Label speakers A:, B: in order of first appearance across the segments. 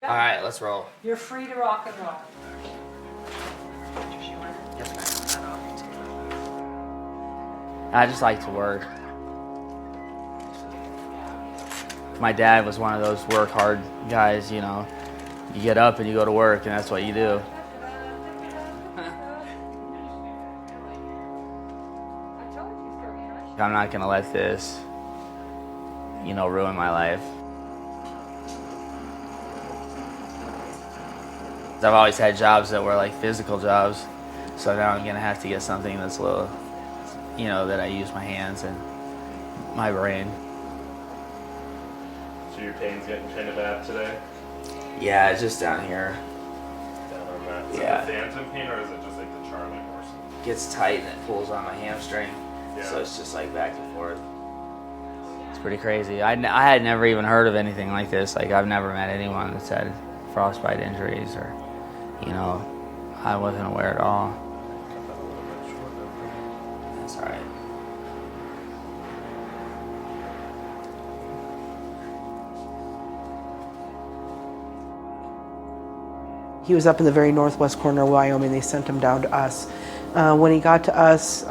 A: All right, let's roll.
B: You're free to rock and roll.
A: I just like to work. My dad was one of those work hard guys, you know. You get up and you go to work and that's what you do. I'm not gonna let this, you know, ruin my life. I've always had jobs that were like physical jobs, so now I'm gonna have to get something that's a little, you know, that I use my hands and my brain.
C: So your pain's getting kind of bad today?
A: Yeah, it's just down here.
C: Down on that. Is
A: Yeah.
C: it the phantom pain or is it just like the charming horse?
A: It gets tight and it pulls on my hamstring,
C: Yeah.
A: so it's just like back and forth. It's pretty crazy. I had never even heard of anything like this. Like I've never met anyone that's had frostbite injuries or, you know, I wasn't aware at all. That's all right.
B: He was up in the very northwest corner of Wyoming. They sent him down to us. When he got to us,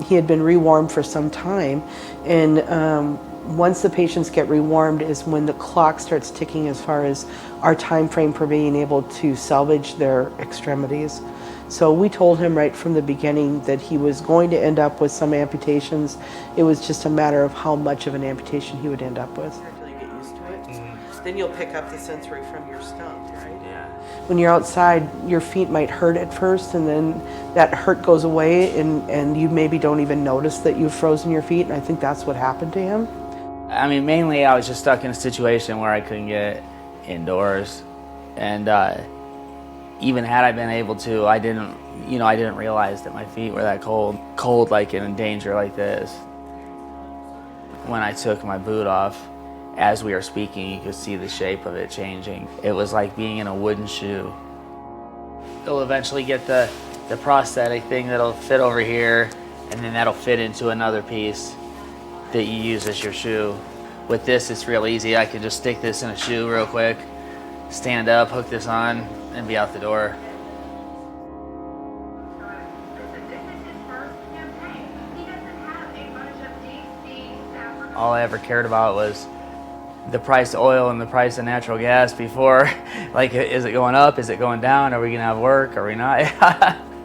B: he had been rewarmed for some time, and once the patients get rewarmed is when the clock starts ticking as far as our time frame for being able to salvage their extremities. So we told him right from the beginning that he was going to end up with some amputations. It was just a matter of how much of an amputation he would end up with. Until you get used to it, then you'll pick up the sensory from your stump, right?
A: Yeah.
B: When you're outside, your feet might hurt at first, and then that hurt goes away, and you maybe don't even notice that you've frozen your feet, and I think that's what happened to him.
A: I mean, mainly I was just stuck in a situation where I couldn't get indoors, and even had I been able to, I didn't realize that my feet were that cold like in danger like this. When I took my boot off, as we were speaking, you could see the shape of it changing. It was like being in a wooden shoe. You'll eventually get the prosthetic thing that'll fit over here, and then that'll fit into another piece that you use as your shoe. With this, it's real easy. I could just stick this in a shoe real quick, stand up, hook this on, and be out the door. All I ever cared about was the price of oil and the price of natural gas before. Like, is it going up? Is it going down? Are we gonna have work? Are we not?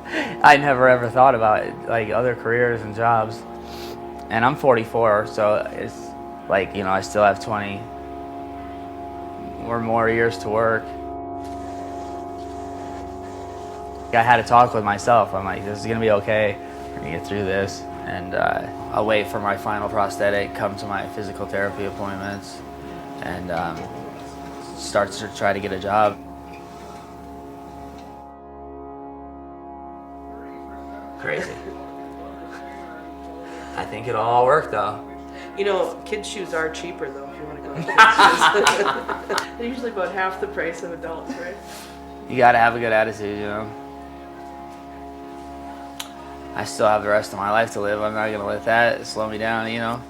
A: I never ever thought about it, like other careers and jobs. And I'm 44, so it's like, you know, I still have 20 or more years to work. I had to talk with myself. I'm like, this is gonna be okay. We're gonna get through this. And I'll wait for my final prosthetic, come to my physical therapy appointments, and start to try to get a job. Crazy. I think it'll all work though.
B: You know, kids' shoes are cheaper though, if you want to go to kids' shoes. They're usually about half the price of adults, right?
A: You gotta have a good attitude, you know. I still have the rest of my life to live. I'm not gonna let that slow me down, you know.